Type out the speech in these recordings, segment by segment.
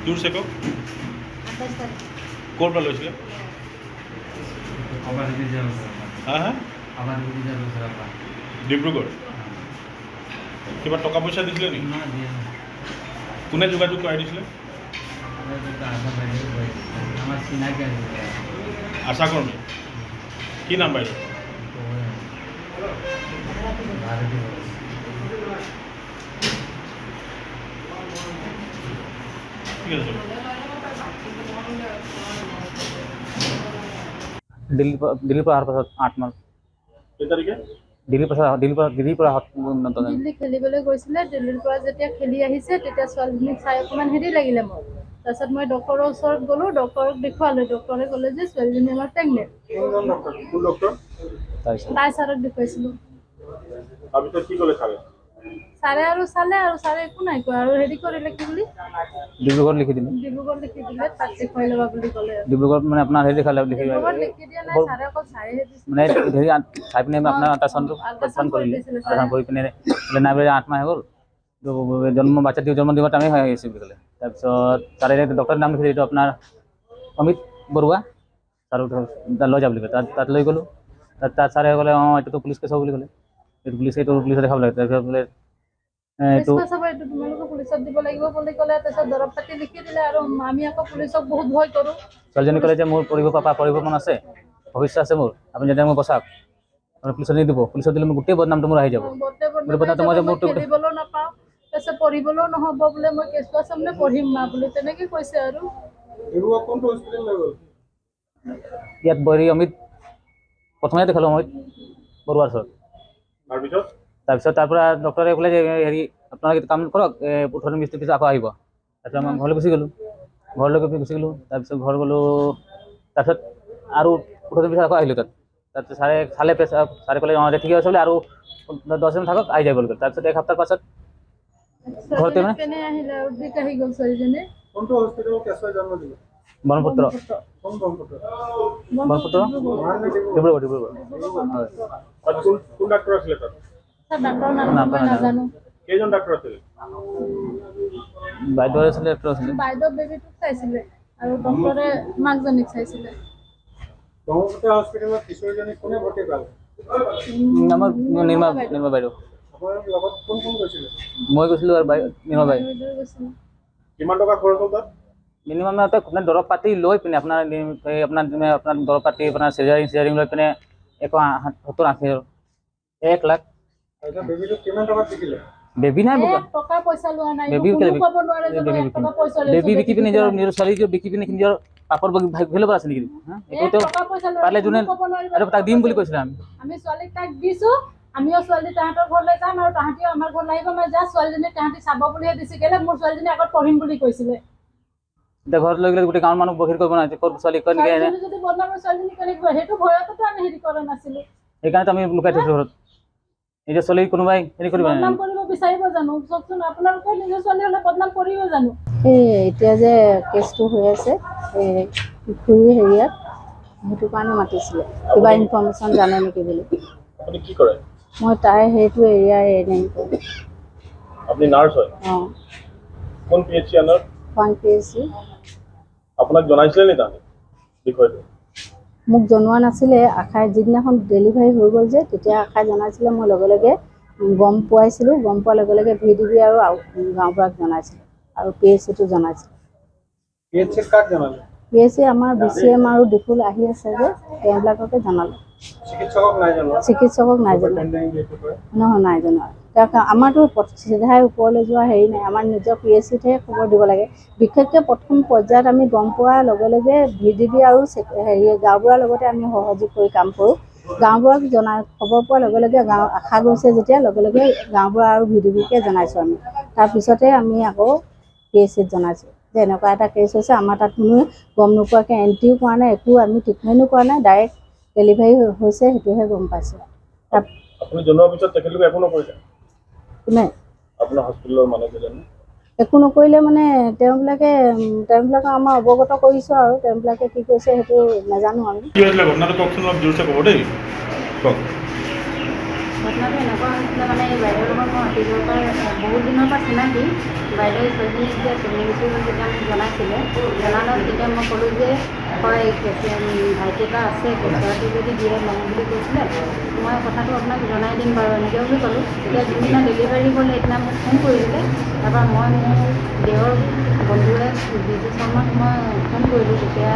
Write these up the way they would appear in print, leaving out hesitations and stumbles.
জোৰছে কওক। 28 তাৰিখ ক'ৰ পৰা লৈছিলে? হা হা ডিব্ৰুগড়। কিবা টকা পইচা দিছিলে নেকি? কোনে যোগাযোগ কৰাই দিছিলে? আশা কৰ্মী। কি নাম বাইদেউ? ঠিক আছে। দিল্লীৰ পৰা অহাৰ পাছত 8 মাহ কেই তাৰিখে? দিল্লীৰ পৰা দিল্লী খেলিবলৈ গৈছিলে। দিল্লীৰ পৰা যেতিয়া খেলি আহিছে তেতিয়া ছোৱালীজনীক চাই অকণমান হেৰি লাগিলে মোৰ। তাৰপিছত মই ডক্টৰৰ ওচৰত গ'লোঁ, ডক্টৰক দেখুৱালোঁ। ডক্টৰে ক'লে যে ছোৱালীজনী আমাৰ প্ৰেগনেণ্ট। কোন ডক্টৰ? তাই ছাৰক দেখুৱাইছিলোঁ। তাৰপিছত কি ক'লে ছাৰে? ছাৰে আৰু চালে আৰু ছাৰে একো নাই কোৱা আৰু হেৰি কৰিলে কি বুলি ডিব্ৰুগড় লিখি দিলে। ডিব্ৰুগড় লিখি দিলে, তাত দেখুৱাই ল'বা বুলি ক'লে। ডিব্ৰুগড়ত মানে আপোনাৰ হেৰি দেখালে ডিব্ৰুগড়ত লিখি দিয়া নাই, ছাৰে অকল চাইহে দিছিলে। মানে হেৰি চাই পিনে আপোনাৰ আল্ট্ৰাচাউণ্ড কৰিলে। আল্ট্ৰাচাউণ্ড কৰি পিনে নাই বোলে 8 মাহ হৈ গ'ল, বাচ্চাটো জন্ম দিব টাইমে হৈ আহিছে বুলি ক'লে। তাৰপিছত তাৰে ডক্টৰৰ নাম লিখি এইটো আপোনাৰ অমিত বৰুৱা, ছাৰ লৈ যাব বুলি ক'লে। তাত লৈ গ'লোঁ। তাত ছাৰে ক'লে অঁ এইটোতো পুলিচ কেছ হ'ব বুলি ক'লে। এইটো পুলিচত দেখাব লাগে। তাৰপিছত বোলে এইটো তোমালোকে পুলিচত দিব লাগিব বুলি ক'লে। তাৰপিছত দৰৱ পাতি লিখি দিলে আৰু আমি আকৌ পুলিচক বহুত ভয় কৰোঁ। ছোৱালীজনী ক'লে যে মোৰ পঢ়িব মন আছে, ভৱিষ্যত আছে মোৰ, আপুনি যেতিয়া মোক বচাওক। পুলিচত নিদিব, পুলিচত দিলে মোৰ গোটেই বদনামটো মোৰ আহি যাব। মই খেলিবলৈও নাপাওঁ, তাৰপিছত পঢ়িবলৈও নহ'ব বোলে। মই কেছটো আছে মানে পঢ়িম মা বুলি তেনেকৈ কৈছে আৰু। ইয়াত বহি অমিত প্ৰথমে দেখালোঁ অমিত বৰুৱাৰ ওচৰত। তাৰপিছত তাৰ পৰা ডক্টৰে ক'লে যে হেৰি আপোনালোকে কাম কৰক, 18 মিনিটৰ পিছত আকৌ আহিব। তাৰপিছত মই ঘৰলৈ গুচি গ'লোঁ। তাৰপিছত ঘৰ গ'লোঁ। তাৰপিছত আৰু 18 দিন পিছত আকৌ আহিলোঁ তাত। তাৰপিছত ছাৰে চালে পেচাব, ছাৰে ক'লে অঁ ঠিকে আছে বোলে আৰু 10 দিন থাকক আহি যাব বুলি ক'লে। তাৰপিছত 1 সপ্তাহ পাছত ঘৰতে মানে আহিলে আৰু ঠিক আহি গ'ল ছোৱালীজনী। কোনটো হস্পিটেলত কেঁচুৱাই জন্ম দিলে? ব্ৰহ্মপুত্ৰ ডিব্ৰুগড়। হয়। কোন ডাক্তৰ আছিলে তাত? ডাক্তৰৰ নাম মই নাজানো। কেইজন ডাক্তৰ আছিলে? বাইদেউ আছিলে, ডক্টৰ আছিলে। বাইদেউ বেবীটোক চাইছিলে আৰু ডক্টৰে মাকজনীক চাইছিলে। ব্ৰহ্মপুত্ৰ হস্পিটেলত কিশোৰীজনী কোনে ভৰ্তি কৰালে? আমাৰ নিৰ্মা বাইদেউ। আপোনাৰ লগত কোন কোন গৈছিলে? মই গৈছিলোঁ আৰু নিৰ্মা বাই। কিমান টকা খৰচ হ'ল তাত? মিনিমাম আপোনাৰ দৰৱ পাতি লৈ পিনে আপোনাৰ দৰৱ পাতি আপোনাৰ চিজাৰিং লৈ পিনে 1,70,80,000 1 লাখ। বেবীটোক কিমান টকাত বিকিলে? বেবী নাই টকা পইচা লোৱা নাই। বেবী ক'ব নোৱাৰে যে মই 1 টকা পইচা লৈছোঁ। বেবী বিকি পিনে নিজৰ ছোৱালীক বিকি পিনে নিজৰ পাপৰ ভাবিব পৰা আছে নেকি? পাৰিলে যোনে আৰু তাক দিম বুলি কৈছিলে। আমি ছোৱালীক তাক দিছোঁ। আমিও ছোৱালী তাহাঁতৰ ঘৰলৈ যাম আৰু তাহাঁতিও আমাৰ ঘৰলৈ আহিব। মই যা ছোৱালীজনীক তাহাঁতি চাব বুলিহে দিছে। কেলে মোৰ ছোৱালীজনী আগত পঢ়িম বুলি কৈছিলে। এতিয়া ঘৰত লৈ গ'লে গোটেই গাঁৱৰ মানুহ বহিৰ কৰিব নাই, ক'ত ছোৱালী কয় নেকি? যদি বদনাম ছোৱালীজনী কেনেকৈ সেইটো ভয়তো আমি হেৰি কৰা নাছিলোঁ। সেইকাৰণে আমি লুকাই থৈছোঁ ঘৰত। নিজৰ ছোৱালী কোনোবাই হেৰি কৰিব বদনাম কৰিব বিচাৰিব জানো? চাওকচোন আপোনালোকে নিজৰ ছোৱালী হ'লে বদনাম কৰিব জানো? এতিয়া যে কেছটো হৈ আছে খুৰী হেৰিয়াত, সেইটো কাৰণে মাতিছিলে। কিবা ইনফৰ্মেশ্যন জানে নেকি বুলি। আপুনি কি কৰে? মই তাই সেইটো এৰিয়াৰ এনে কৰোঁ। আপুনি নাৰ্ছ হয়? অঁ। কোন PHC আণ্ডাৰত? PHC। আপোনাক জনাইছিলে নি তাহাঁতে বিষয়টো? মোক জনোৱা নাছিলে। আশাই যিদিনাখন ডেলিভাৰী হৈ গ'ল যে তেতিয়া আশাই জনাইছিলে। মই লগে লগে গম পোৱাইছিলোঁ। গম পোৱাৰ লগে লগে VDB আৰু গাঁওবুঢ়াক জনাইছিলোঁ আৰু PHCটো জনাইছিলোঁ। PHC কাক জনালে? PHC আমাৰ BCM আৰু ডিফুল আহি আছে যে তেওঁবিলাককে জনালোঁ। চিকিৎসকক নাই জনোৱা? চিকিৎসকক নাই জনোৱা। নহয়, নাই জনোৱা। আমাৰতো চিধাই ওপৰলৈ যোৱা হেৰি নাই। আমাৰ নিজৰ PHCতহে খবৰ দিব লাগে। বিশেষকৈ প্ৰথম পৰ্যায়ত আমি গম পোৱাৰ লগে লগে VDB আৰু গাঁওবুঢ়াৰ লগতে আমি সহযোগ কৰি কাম কৰোঁ। গাঁওবুঢ়াক খবৰ পোৱাৰ লগে লগে আশা গৈছে যেতিয়া লগে লগে গাঁওবুঢ়া আৰু VDBকে জনাইছোঁ আমি। তাৰপিছতে আমি আকৌ PHCত জনাইছোঁ যে এনেকুৱা এটা কেছ হৈছে। আমাৰ তাত কোনো গম নোপোৱাকৈ এণ্ট্ৰিও কৰা নাই, একো আমি ট্ৰিটমেণ্টো কৰা নাই, ডাইৰেক্ট ডেলিভাৰী হৈছে সেইটোহে গম পাইছোঁ। আপুনি জনোৱাৰ পিছত তেখেতলোকে একো নকৰিলে? কোনে? আপোনাৰ হস্পিটেলৰ মানুহকেইজনে? একো নকৰিলে মানে তেওঁবিলাকক আমাৰ অৱগত কৰিছোঁ আৰু তেওঁবিলাকে কি কৈছে সেইটো নাজানো আমি। কি হৈছিলে ঘটনাটো কওকচোন, অলপ জোৰছে ক'ব দেই। কওক। ঘটনাটো এনেকুৱা হৈছিলে মানে এই বাইদেউৰ লগত মই অতীজৰ পৰা বহুত দিনৰ পৰা চিনাকি। বাইদেউ ছোৱালী যেতিয়া চুমিনিচুৰি যেতিয়া মোক জনাইছিলে, জনালত তেতিয়া মই ক'লোঁ যে হয় ভাইটি এটা আছে, কেঁচুৱাটো যদি দিয়ে লওঁ বুলি কৈছিলে, মই কথাটো আপোনাক জনাই দিম বাৰু এনেকৈ বুলি ক'লোঁ। তেতিয়া যোনদিনা ডেলিভাৰী হ'ল সেইদিনা মোক ফোন কৰিছিলে। তাৰপৰা মই মোৰ দেওৰ বন্ধুৱে বিজু শৰ্মাক মই ফোন কৰিলোঁ। তেতিয়া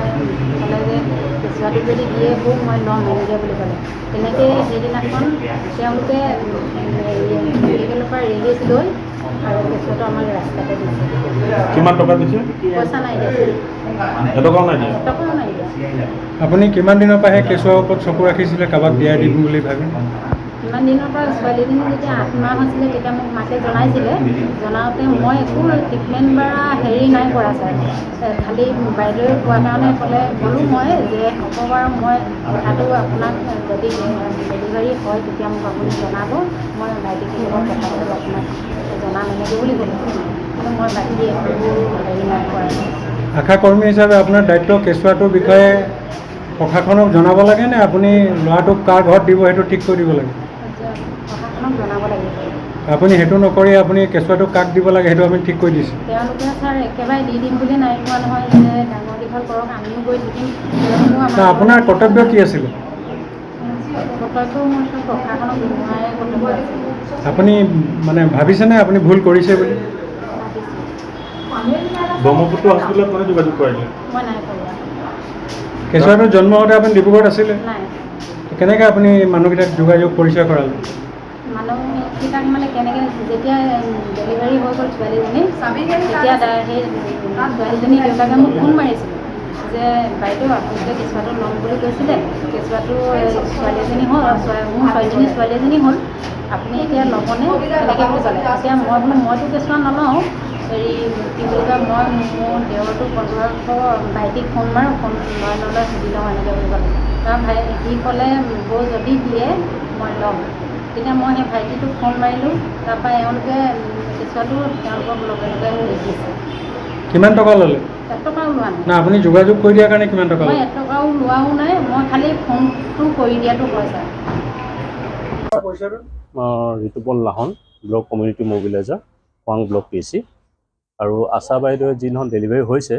ক'লে যে কেঁচুৱাটো যদি দিয়ে বৌ মই ল'ম এনেকৈ বুলি ক'লে। তেনেকৈ সেইদিনাখন তেওঁলোকে মেডিকেলৰ পৰা ৰিলিজ লৈ আৰু কেঁচুৱাটো আমাক ৰাস্তাতে দিছে। কিমান টকা দিছে? পইচা নাই দিছে, এটকাও নাই দিয়া। এটকাও নাই দিয়া। আপুনি কিমান দিনৰ পৰা সেই কেঁচুৱাৰ ওপৰত চকু ৰাখিছিলে, কাৰোবাক বিয়া দিম বুলি ভাবি? ইমান দিনৰ পৰা ছোৱালীজনী যেতিয়া 8 মাহ হৈছিলে তেতিয়া মোক মাকে জনাইছিলে। জনাওঁতে মই একো ট্ৰিটমেণ্ট বা হেৰি নাই কৰা ছাৰ। খালি বাইদেৱে কোৱাৰ কাৰণে ক'লোঁ মই যে হ'ব বাৰু, মই কথাটো আপোনাক যদি ডেলিভাৰী হয় তেতিয়া মোক আপুনি জনাব, মই ভাইটিটোৰ লগত কথা পাতি আপোনাক জনাম এনেকৈ বুলি ক'লোঁ। কিন্তু মই বাকী একো হেৰি নাই কৰা। আশা কৰ্মী হিচাপে আপোনাৰ দায়িত্ব কেঁচুৱাটোৰ বিষয়ে প্ৰশাসনক জনাব লাগে নে আপুনি ল'ৰাটোক কাৰ ঘৰত দিব সেইটো ঠিক কৰি দিব লাগে? প্ৰশাসনক জনাব লাগিব। আপুনি সেইটো নকৰি আপুনি কেঁচুৱাটোক কাক দিব লাগে সেইটো আপুনি ঠিক কৰি দিছে? তেওঁলোকে ছাৰ একেবাৰে দি দিম বুলি নাই কোৱা নহয়, যে ডাঙৰ দীঘল কৰক আমিও গৈ থাকিম। আপোনাৰ কৰ্তব্য কি আছিলে? কৰ্তব্য মোৰ ওচৰত প্ৰশাসনক জনোৱাই কৰ্তব্য আছিল। আপুনি মানে ভাবিছেনে আপুনি ভুল কৰিছে বুলি? ব্ৰহ্মপুত্ৰ হস্পিটেলত মানে যোগাযোগ কৰিলে? মই নাই কৰা। কেঁচুৱাটোৰ জন্ম হওঁতে আপুনি ডিব্ৰুগড়ত আছিলে? নাই। কেনেকৈ আপুনি মানুহকেইটাক যোগাযোগ পৰিচয় কৰালে? মানুহকেইটাক মানে কেনেকৈ, যেতিয়া ডেলিভাৰী হৈ গ'ল ছোৱালীজনী, তেতিয়া সেই ছোৱালীজনী দেউতাকে মোক ফোন মাৰিছিলে যে বাইদেউ আপোনালোকে কেঁচুৱাটো ল'ম বুলি কৈছিলে, কেঁচুৱাটো ছোৱালীজনী হ'ল, মোৰ ছোৱালী এজনী হ'ল, আপুনি এতিয়া ল'বনে এনেকৈ বুলি ক'লে। তেতিয়া মই বোলো মইতো কেঁচুৱা নলওঁ, হেৰি কি বুলি কয়, মই মোৰ দেওৰটো ভাইটিক ফোন মাৰোঁ, ফোন নলয় সুধি লওঁ এনেকৈ বুলি ক'লে। তাৰ সি ক'লে বৌ যদি দিয়ে মই ল'ম। তেতিয়া মই সেই ভাইটিটোক ফোন মাৰিলোঁ। তাৰপৰা এওঁলোকে কেঁচুৱাটো তেওঁলোকক লগে লগে দিছে। কিমান টকা ল'লে? 1 টকাও লোৱা নাই। না আপুনি যোগাযোগ কৰি দিয়াৰ কাৰণে কিমান টকা মই ল'লে? 1 টকাও লোৱাও নাই, মই খালি ফোনটো কৰি দিয়াটো হয় ছাৰ। ঋতুপন লাহন, ব্লক কমিউনিটি মবিলাইজাৰ, খোৱাং ব্লক PSC। আৰু আশা বাইদেৱে যিদিনাখন ডেলিভাৰী হৈছে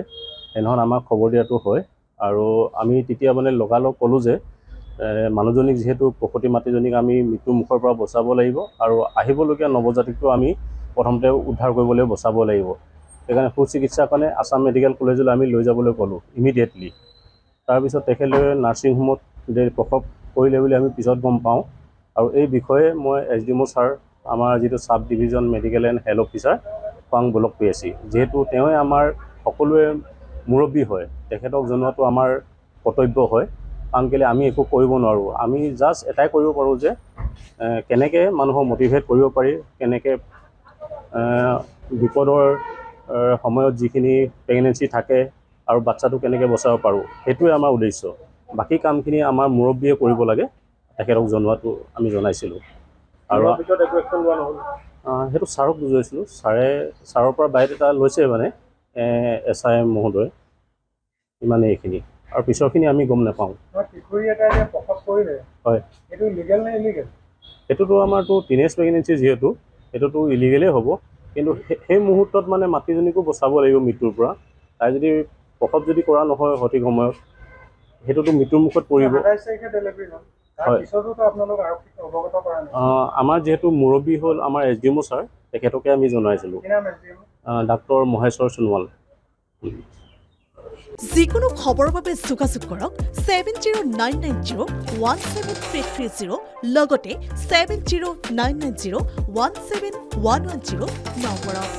সেইদিনাখন আমাক খবৰ দিয়াটো হয়। আৰু আমি তেতিয়া মানে লগালগ ক'লোঁ যে মানুহজনীক যিহেতু প্ৰসূতি মাতৃজনীক আমি মৃত্যুৰ মুখৰ পৰা বচাব লাগিব আৰু আহিবলগীয়া নৱজাতিকটো আমি প্ৰথমতে উদ্ধাৰ কৰিব লাগিব, বচাব লাগিব। সেইকাৰণে সুচিকিৎসাৰ কাৰণে আছাম মেডিকেল কলেজলৈ আমি লৈ যাবলৈ ক'লোঁ ইমিডিয়েটলি। তাৰপিছত তেখেতে নাৰ্ছিং হোমত প্ৰসৱ কৰিলে বুলি আমি পিছত গম পাওঁ। আৰু এই বিষয়ে মই SDMO ছাৰ, আমাৰ যিটো sub division medical and health officer খোৱাং ব্লক PSC, যিহেতু তেওঁৱে আমাৰ সকলোৱে মুৰব্বী হয়, তেখেতক জনোৱাটো আমাৰ কৰ্তব্য হয়। কাৰণ কেলৈ আমি একো কৰিব নোৱাৰোঁ, আমি জাষ্ট এটাই কৰিব পাৰোঁ যে কেনেকৈ মানুহক মটিভেট কৰিব পাৰি, কেনেকৈ বিপদৰ সময়ত যিখিনি প্ৰেগনেঞ্চি থাকে আৰু বাচ্চাটো কেনেকৈ বচাব পাৰোঁ, সেইটোৱে আমাৰ উদ্দেশ্য। বাকী কামখিনি আমাৰ মুৰব্বীয়ে কৰিব লাগে, তেখেতক জনোৱাটো আমি জনাইছিলোঁ। আৰু সেইটো ছাৰক বুজাইছিলোঁ, ছাৰৰ পৰা বাইট এটা লৈছে মানে SI মহোদয়, ইমানেই এইখিনি। আৰু পিছৰখিনি আমি গম নাপাওঁ। হয়, সেইটোতো আমাৰতো টিনেজ প্ৰেগনেঞ্চি, যিহেতু সেইটোতো ইলিগেলেই হ'ব। কিন্তু সেই মুহূৰ্তত মানে মাতৃজনীকো বচাব লাগিব মৃত্যুৰ পৰা। তাই যদি প্ৰসৱ যদি কৰা নহয় সঠিক সময়ত, সেইটোতো মৃত্যুৰ মুখত পৰিব। হয়, আমাৰ যিহেতু মুৰব্বী হ'ল আমাৰ SDMO ছাৰ, তেখেতকে আমি জনাইছিলোঁ, ডাক্তৰ মহেশ্বৰ সোণোৱাল। যিকোনো খবৰৰ বাবে যোগাযোগ কৰক 7099017330 লগতে 7099017110 নম্বৰত।